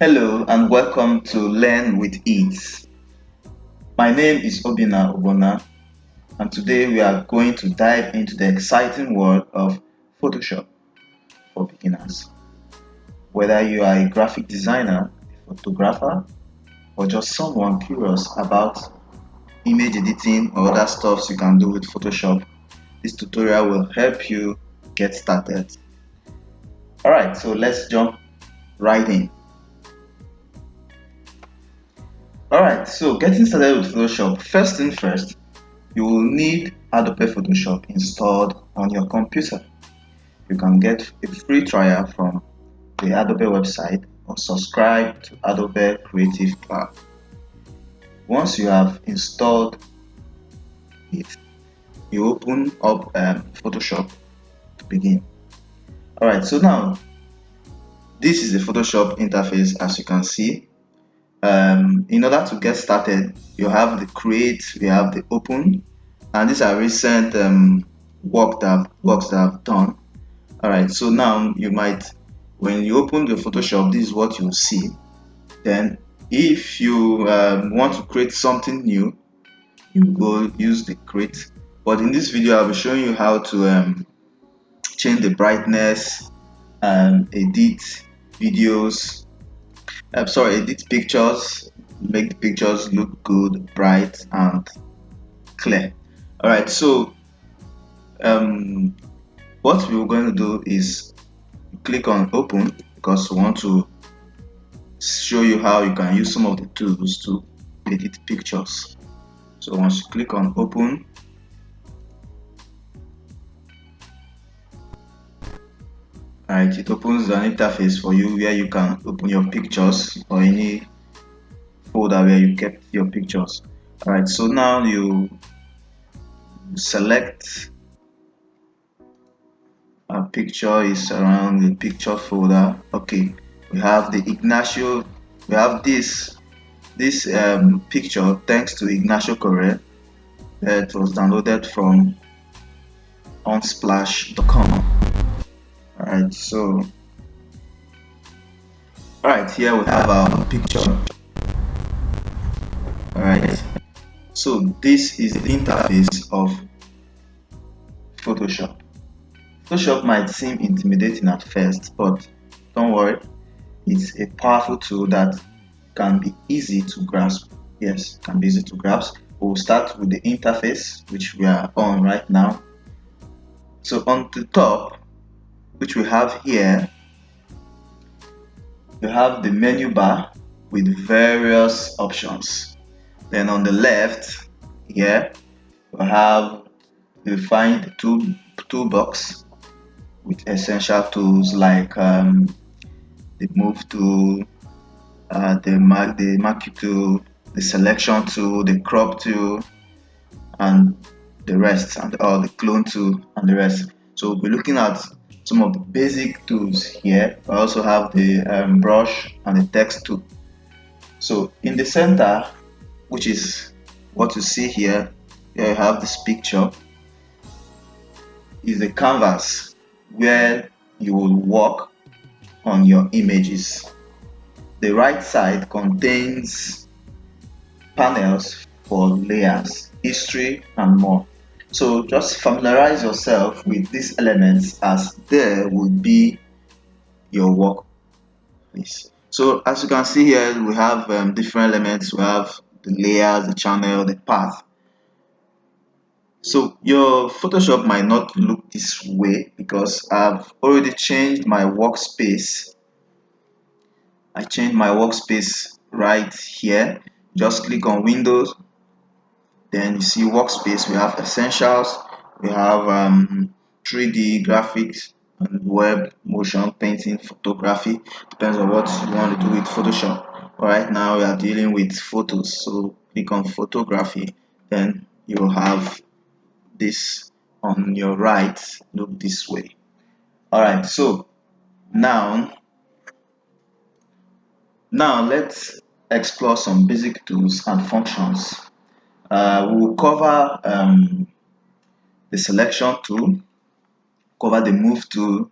Hello and welcome to Learn with Ease. My name is Obina Obona, and today we are going to dive into the exciting world of Photoshop for beginners. Whether you are a graphic designer, a photographer, or just someone curious about image editing or other stuffs you can do with Photoshop, this tutorial will help you get started. Alright, so let's jump right in. Alright, so getting started with Photoshop, first thing first, you will need Adobe Photoshop installed on your computer. You can get a free trial from the Adobe website or subscribe to Adobe Creative Cloud. Once you have installed it, you open up Photoshop to begin. Alright, so now this is the Photoshop interface as you can see. In order to get started, you have the create, you have the open, and these are recent works that I've done. Alright, so now you might, when you open the Photoshop, this is what you'll see. Then if you want to create something new, you go use the create. But in this video, I'll be showing you how to change the brightness, edit videos, edit pictures, make the pictures look good, bright, and clear. Alright, so what we're going to do is click on open because we want to show you how you can use some of the tools to edit pictures. So once you click on open, alright, it opens an interface for you where you can open your pictures or any folder where you kept your pictures. Alright, so now you select a picture is around the picture folder. Okay, we have the Ignacio, we have this picture thanks to Ignacio Correa that was downloaded from unsplash.com. Alright, so here we have our picture. Alright, so this is the interface of Photoshop. Photoshop might seem intimidating at first, but don't worry, it's a powerful tool that can be easy to grasp. Yes, can be easy to grasp. We'll start with the interface, which we are on right now. So on the top, which we have here, you have the menu bar with various options. Then on the left here, you find the toolbox with essential tools like the move tool, the marquee tool, the selection tool, the crop tool, and the rest, and all the clone tool and the rest. So we'll be looking at some of the basic tools here. We also have the brush and the text tool. So in the center, which is what you see here, you have this picture, is the canvas where you will work on your images. The right side contains panels for layers, history, and more. So just familiarize yourself with these elements as there would be your workplace. So as you can see here, we have different elements. We have the layers, the channel, the path. So your Photoshop might not look this way because I've already changed my workspace. I changed my workspace right here. Just click on Windows, then you see workspace. We have essentials, we have 3D graphics and web, motion, painting, photography. Depends on what you want to do with Photoshop. Right now we are dealing with photos, so click on photography, then you'll have this on your right look this way. Alright, so now let's explore some basic tools and functions. We will cover the selection tool, cover the move tool,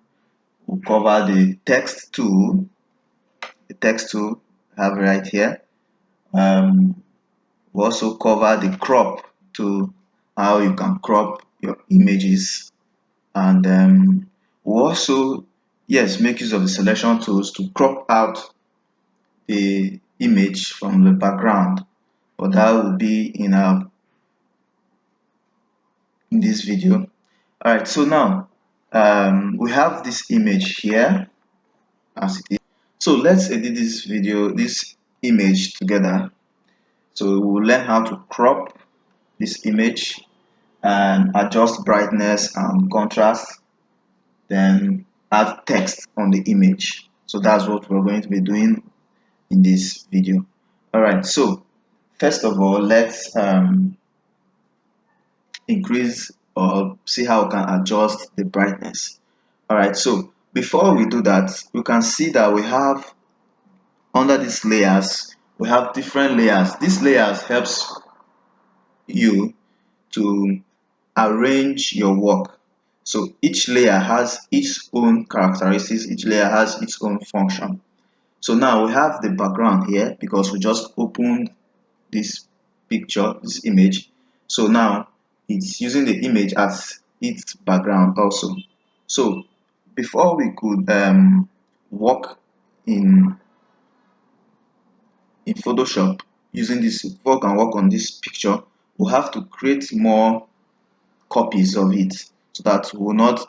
we'll cover the text tool, text tool, have right here. We also cover the crop to how you can crop your images, and we also, yes, make use of the selection tools to crop out the image from the background, but that will be in this video. All right, so now we have this image here as it is. So let's edit this image together. So we'll learn how to crop this image and adjust brightness and contrast, then add text on the image. So that's what we're going to be doing in this video. All right, so first of all, let's increase or see how we can adjust the brightness. All right, so before we do that, we can see that we have under these layers, we have different layers. These layers helps you to arrange your work. So each layer has its own characteristics, each layer has its own function. So now we have the background here because we just opened this picture, this image. So now it's using the image as its background also. So before we could work in Photoshop using this, before we can work on this picture, we have to create more copies of it so that we will not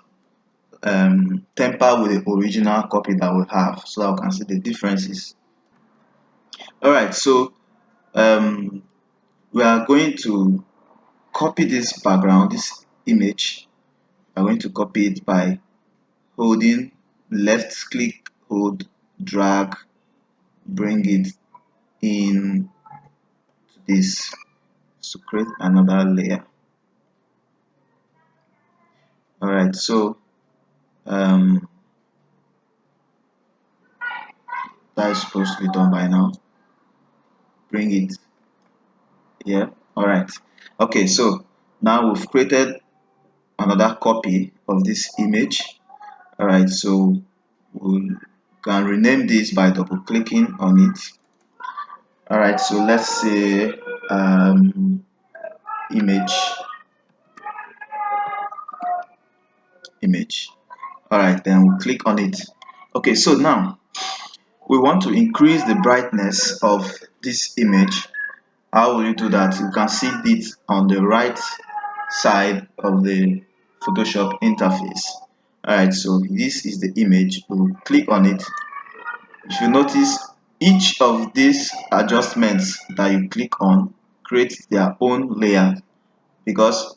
temper with the original copy that we have, so that we can see the differences. All right, so um, we are going to copy this background, this image. We are going to copy it by holding left click, hold, drag, bring it in to this to create another layer. All right, so um, that is supposed to be done by now. Bring it here. All right, okay, so now we've created another copy of this image. All right, so we can rename this by double clicking on it. All right, so let's say image. All right, then we'll click on it. Okay, so now we want to increase the brightness of this image. How will you do that? You can see it on the right side of the Photoshop interface. All right, so this is the image. We'll click on it. If you notice, each of these adjustments that you click on creates their own layer, because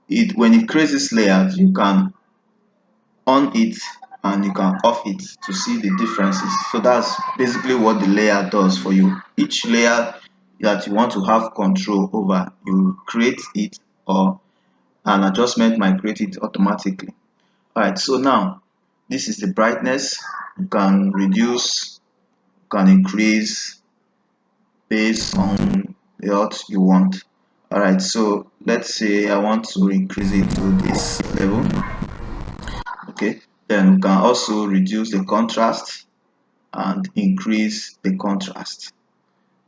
when it creates this layer, you can on it and you can off it to see the differences. So that's basically what the layer does for you. Each layer that you want to have control over, you create it, or an adjustment might create it automatically. All right, so now this is the brightness. You can reduce, you can increase based on what you want. All right, so let's say I want to increase it to this level. Okay, then we can also reduce the contrast and increase the contrast.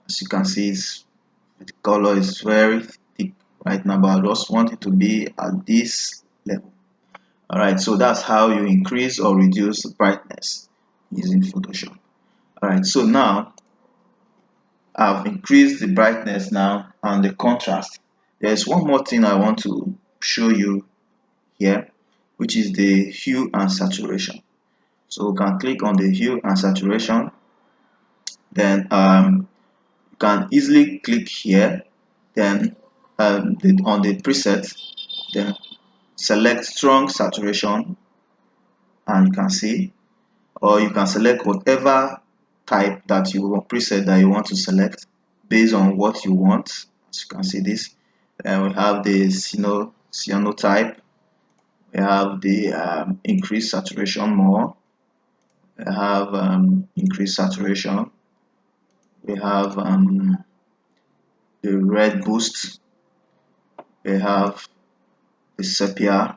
As you can see, the color is very thick right now, but I just want it to be at this level. All right, so that's how you increase or reduce the brightness using Photoshop. All right, so now I've increased the brightness now and the contrast. There's one more thing I want to show you here, which is the hue and saturation. So we can click on the hue and saturation, then you can easily click here, then on the preset, then select strong saturation, and you can see, or you can select whatever type that you want, preset that you want to select based on what you want. As you can see this, and we have the cyanotype, we have the increased saturation more, we have increased saturation, we have the red boost, we have the sepia,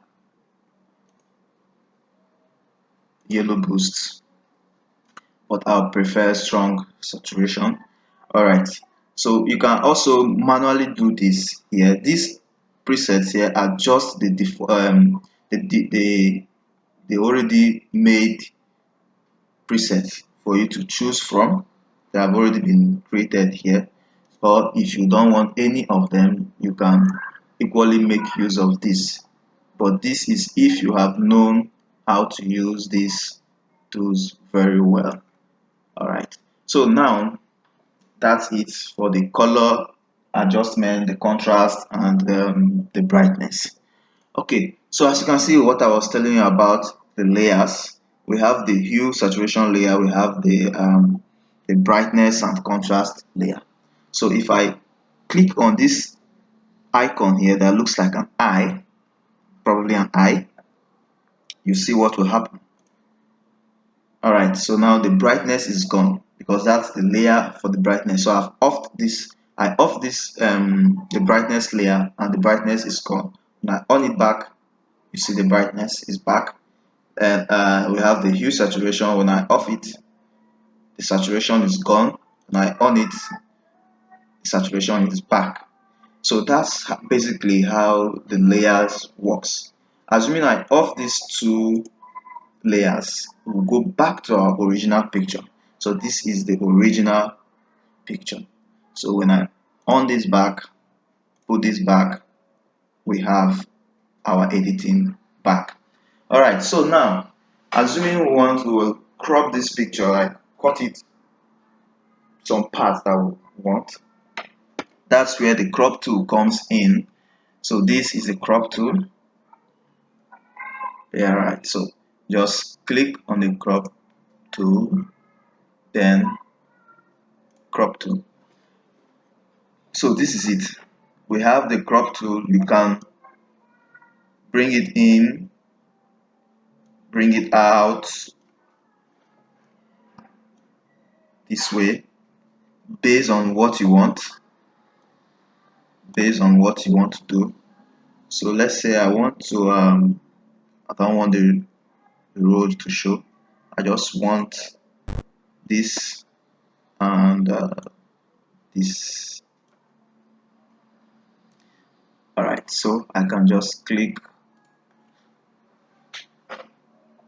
yellow boost. but I'll prefer strong saturation. Alright, so you can also manually do this here. These presets here are just the already made presets for you to choose from. They have already been created here. Or if you don't want any of them, you can equally make use of this. But this is if you have known how to use these tools very well. Alright, so now that's it for the color adjustment, the contrast, and the brightness. Okay, so as you can see, what I was telling you about the layers, we have the hue saturation layer, we have the brightness and contrast layer. So if I click on this icon here that looks like an eye, probably an eye, you see what will happen. Alright, so now the brightness is gone because that's the layer for the brightness. So I off this the brightness layer, and the brightness is gone. When I on it back, you see the brightness is back. And we have the hue saturation. When I off it, the saturation is gone. When I on it, the saturation is back. So that's basically how the layers works. Assuming I off these two layers, we'll go back to our original picture. So this is the original picture. So when I on this back, put this back, we have our editing back. Alright, so now assuming we will crop this picture, like cut it some parts that we want. That's where the crop tool comes in. So this is the crop tool. Yeah, right. So just click on the crop tool, then crop tool. So this is it. We have the crop tool. You can bring it in, bring it out this way based on what you want, to do. So let's say I want to I don't want the road to show. I just want this and this. Alright, so I can just click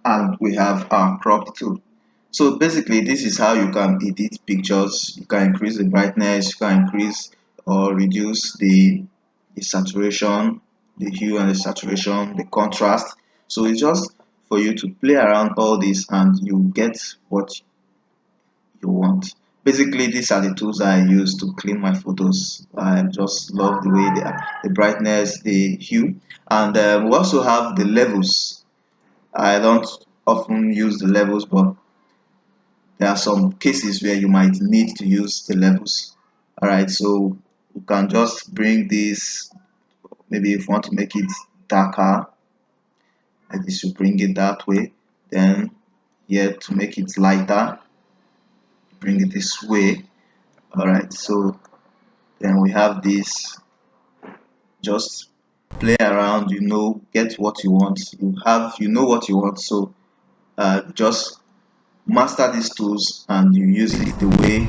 and we have our crop tool. So basically this is how you can edit pictures. You can increase the brightness, you can increase or reduce the saturation, the hue and the saturation, the contrast. So it's just for you to play around all this and you get what you want. Basically these are the tools I use to clean my photos. I just love the way they are, the brightness, the hue, and we also have the levels. I don't often use the levels, but there are some cases where you might need to use the levels. Alright, so you can just bring this, maybe if you want to make it darker, like this, you bring it that way. Then here to make it lighter, bring it this way. Alright, so then we have this, just play around, get what you want. You know what you want, so just master these tools and you use it the way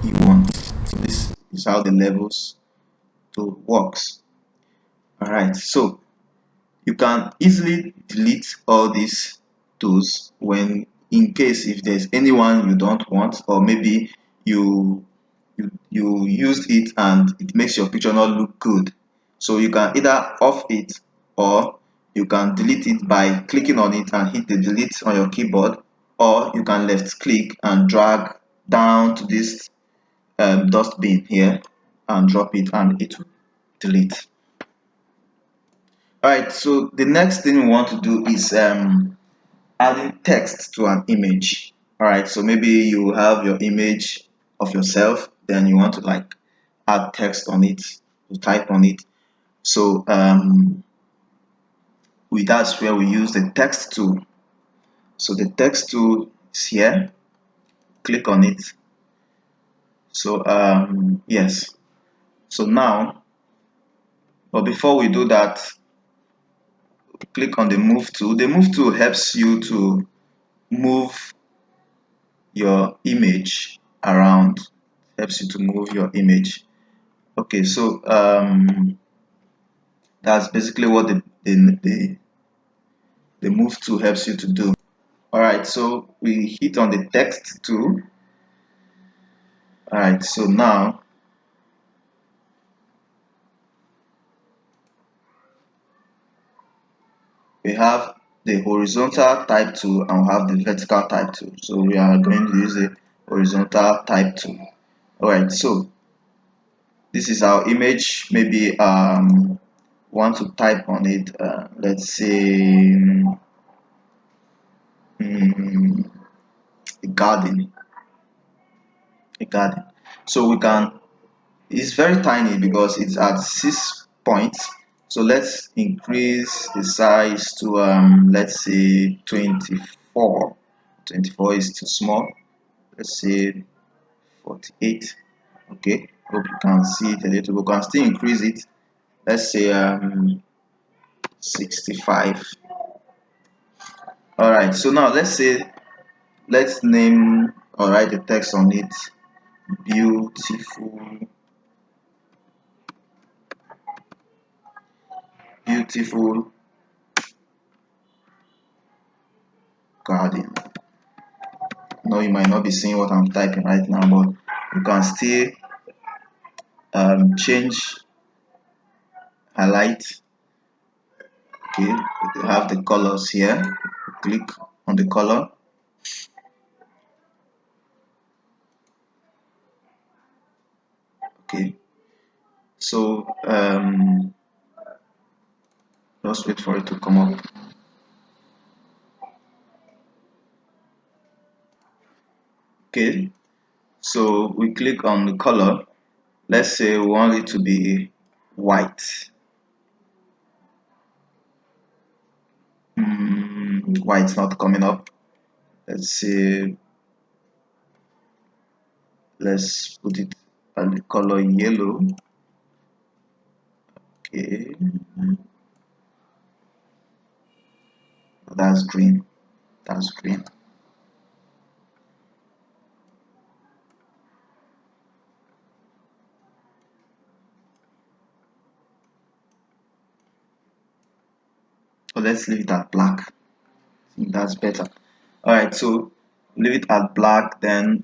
you want. So this is how the levels tool works. Alright, so you can easily delete all these tools when, in case if there's anyone you don't want, or maybe you used it and it makes your picture not look good. So you can either off it, or you can delete it by clicking on it and hit the delete on your keyboard, or you can left click and drag down to this dustbin here and drop it and it will delete. Alright, so the next thing we want to do is adding text to an image. Alright, so maybe you have your image of yourself, then you want to like add text on it, to type on it. So that's where we use the text tool. So the text tool is here. Click on it. So yes. So now, but before we do that, click on the move tool. The move tool helps you to move your image around, helps you to move your image. Okay, so that's basically what the move tool helps you to do. All right, so we hit on the text tool. All right, so now we have the horizontal type tool and we have the vertical type tool. So we are going to use the horizontal type tool. All right, so this is our image. Maybe want to type on it. Let's say a garden, a garden. So we can. It's very tiny because it's at 6 points. So let's increase the size to let's say 24. 24 is too small. Let's say 48. Okay, hope you can see it a little. We can still increase it. Let's say 65. All right, so now let's name or write the text on it. Beautiful, beautiful garden. No, you might not be seeing what I'm typing right now, but you can still change, highlight. Okay, you have the colors here. Click on the color. Okay, so just wait for it to come up. Okay, so we click on the color. Let's say we want it to be white. White's not coming up. Let's say let's put it at the color yellow. Okay, that's green. That's green. So let's leave it at black. I think that's better. All right, so leave it at black. Then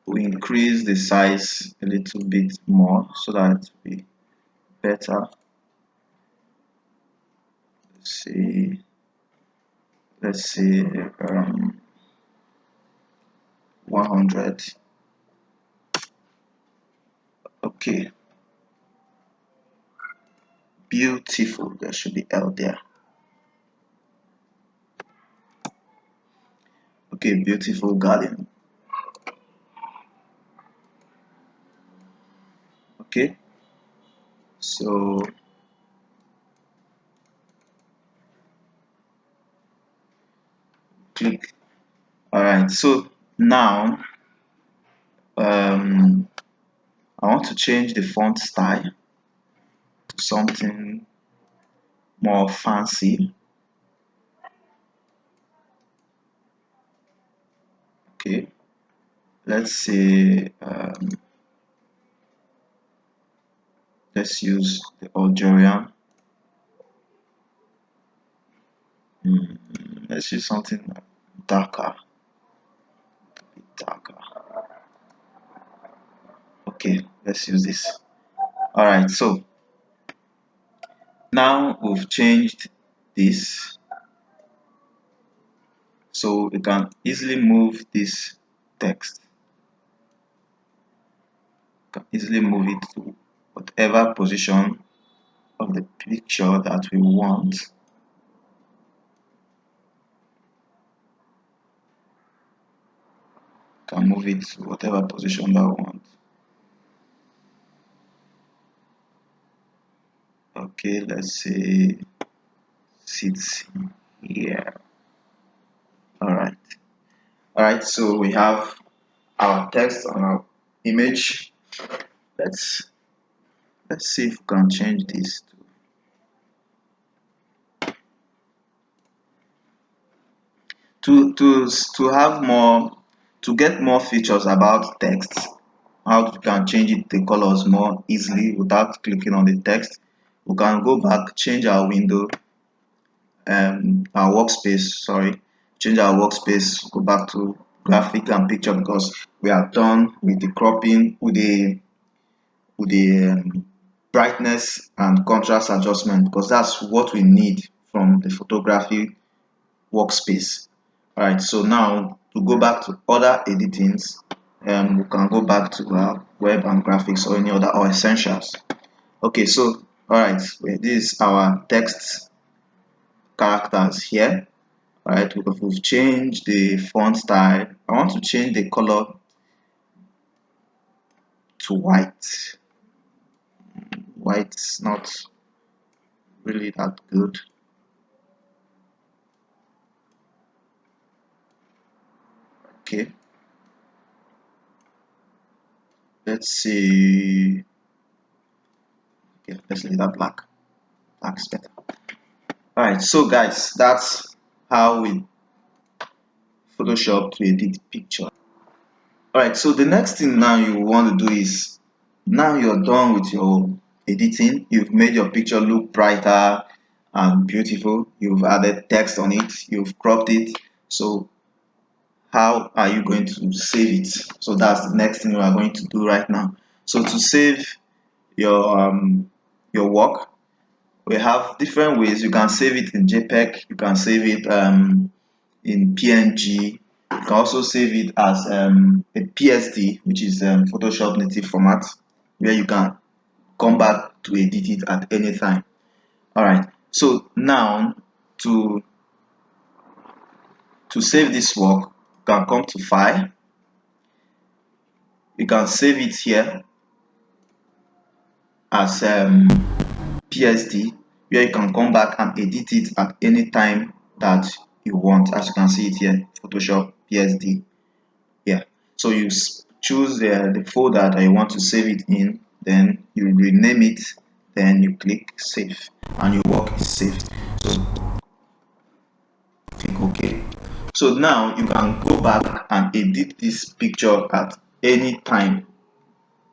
we increase the size a little bit more so that it will be better. Let's see. Let's say 100. Okay, beautiful. There should be L there. Okay, beautiful garden. Okay, so click. All right, so now I want to change the font style to something more fancy. Okay, let's say let's use the Algerian. Let's use something darker, darker. Okay, let's use this. All right, so now we've changed this, so we can easily move this text. We can easily move it to whatever position of the picture that we want. Can move it to whatever position that we want. Okay, let's say sits here. All right, so we have our text on our image. let's let's see if we can change this to To have more, to get more features about text, how you can change it the colors more easily without clicking on the text, we can go back, change our window, our workspace, sorry, change our workspace, go back to graphic and picture, because we are done with the cropping, with the brightness and contrast adjustment, because that's what we need from the photography workspace. All right, so now to go back to other editings, we can go back to web and graphics or any other, or essentials. Okay, so all right, this is our text characters here. All right, we've changed the font style. I want to change the color to white. White's not really that good. Okay, let's see. Okay, let's leave that black. Black is better. All right, so guys, that's how we Photoshop to edit picture. All right, so the next thing now you want to do is, now you're done with your editing, you've made your picture look brighter and beautiful, you've added text on it, you've cropped it. So how are you going to save it? So that's the next thing we are going to do right now. So to save your work, we have different ways. You can save it in JPEG, you can save it in PNG. You can also save it as a PSD, which is Photoshop native format, where you can come back to edit it at any time. All right. So now to save this work, you can come to File. You can save it here as PSD, where you can come back and edit it at any time that you want. As you can see it here, Photoshop PSD. Yeah, so you choose the folder that you want to save it in, then you rename it, then you click save, and your work is saved. So click OK. So now you can go back and edit this picture at any time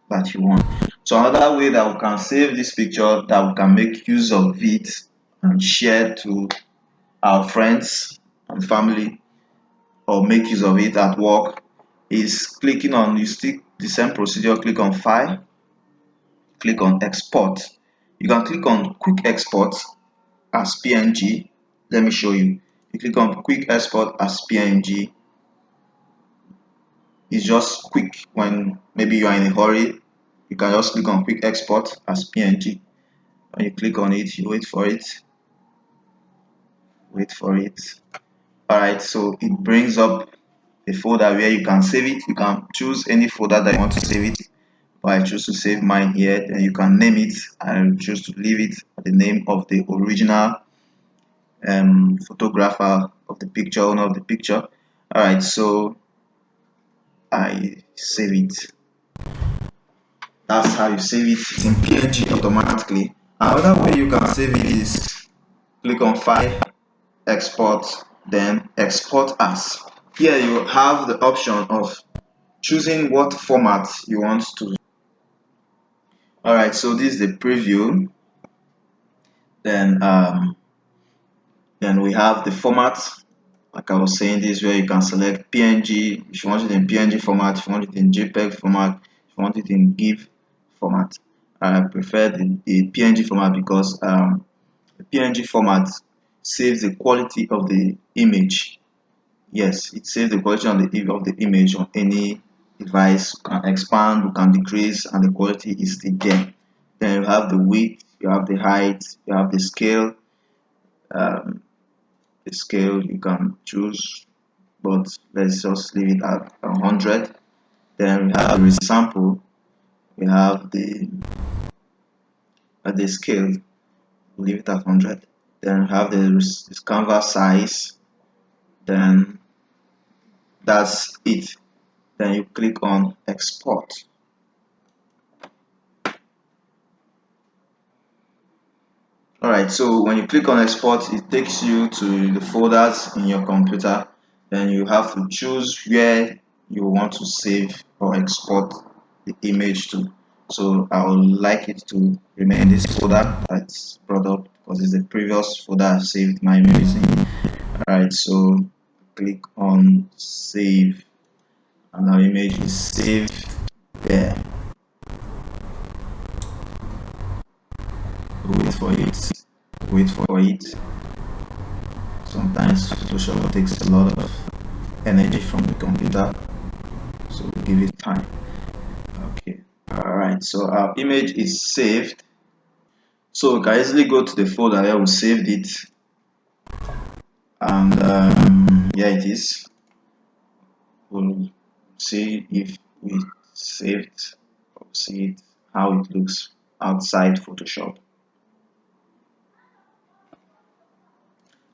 that you want. So another way that we can save this picture, that we can make use of it and share to our friends and family, or make use of it at work, is clicking on, you stick the same procedure, click on File, click on Export. You can click on Quick Export as PNG. Let me show you. You click on Quick Export as PNG. It's just quick. When maybe you are in a hurry, you can just click on Quick Export as PNG. When you click on it, you wait for it. Wait for it. Alright, so it brings up a folder where you can save it. You can choose any folder that you want to save it. But I choose to save mine here. Then you can name it. I choose to leave it the name of the original photographer of the picture, owner of the picture. Alright, so I save it. That's how you save it. It's in PNG automatically. Another way you can save it is click on File, Export, then Export As. Here you have the option of choosing what format you want to. Alright, so this is the preview. Then we have the format. Like I was saying, this is where you can select PNG if you want it in PNG format, if you want it in JPEG format, if you want it in GIF format. I prefer the PNG format because the PNG format saves the quality of the image. Yes, it saves the quality of the image on any device. You can expand, you can decrease, and the quality is still there. Then you have the width, you have the height, you have the scale. Um, the scale you can choose, but let's just leave it at 100. Then we have the sample, we have the scale, leave it at 100. Then we have the canvas size. Then that's it. Then you click on export. Alright, so when you click on export, it takes you to the folders in your computer. Then you have to choose where you want to save or export the image to. So I would like it to remain in this folder that's brought up because it's the previous folder I saved my image in. Alright, so click on save and our image is saved there. Wait for it. Wait for it. Sometimes Photoshop takes a lot of energy from the computer, so give it time. Okay, alright, so our image is saved. So we can easily go to the folder where we saved it, and here it is. We'll see if we saved, or see it, how it looks outside Photoshop.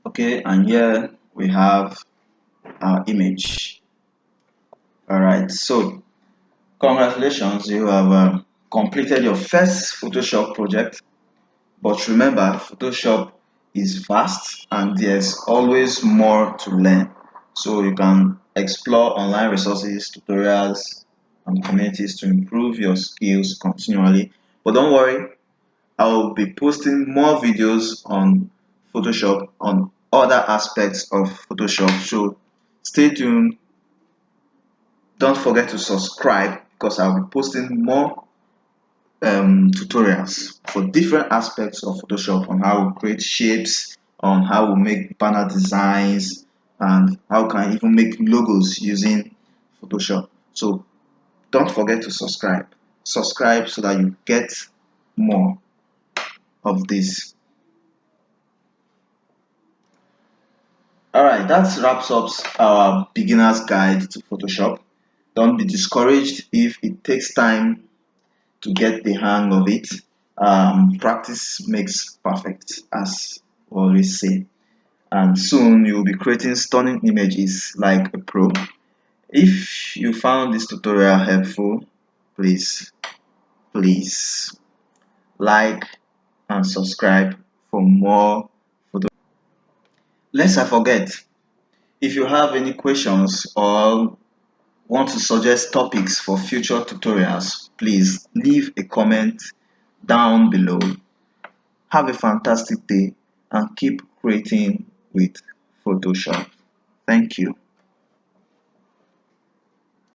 Okay, and here we have our image. Alright, so congratulations, you have completed your first Photoshop project. But remember, Photoshop is vast and there's always more to learn. So you can explore online resources, tutorials, and communities to improve your skills continually. But don't worry, I'll be posting more videos on Photoshop, on other aspects of Photoshop. So stay tuned. Don't forget to subscribe because I'll be posting more tutorials for different aspects of Photoshop on how we create shapes, on how we make banner designs, and how can I even make logos using Photoshop. So don't forget to subscribe. Subscribe so that you get more of this. Alright, that wraps up our beginner's guide to Photoshop. Don't be discouraged if it takes time to get the hang of it. Practice makes perfect, as we always say. And soon you'll be creating stunning images like a pro. If you found this tutorial helpful, please like and subscribe for more photo. Lest I forget, if you have any questions or want to suggest topics for future tutorials, please leave a comment down below. Have a fantastic day and keep creating with Photoshop. Thank you.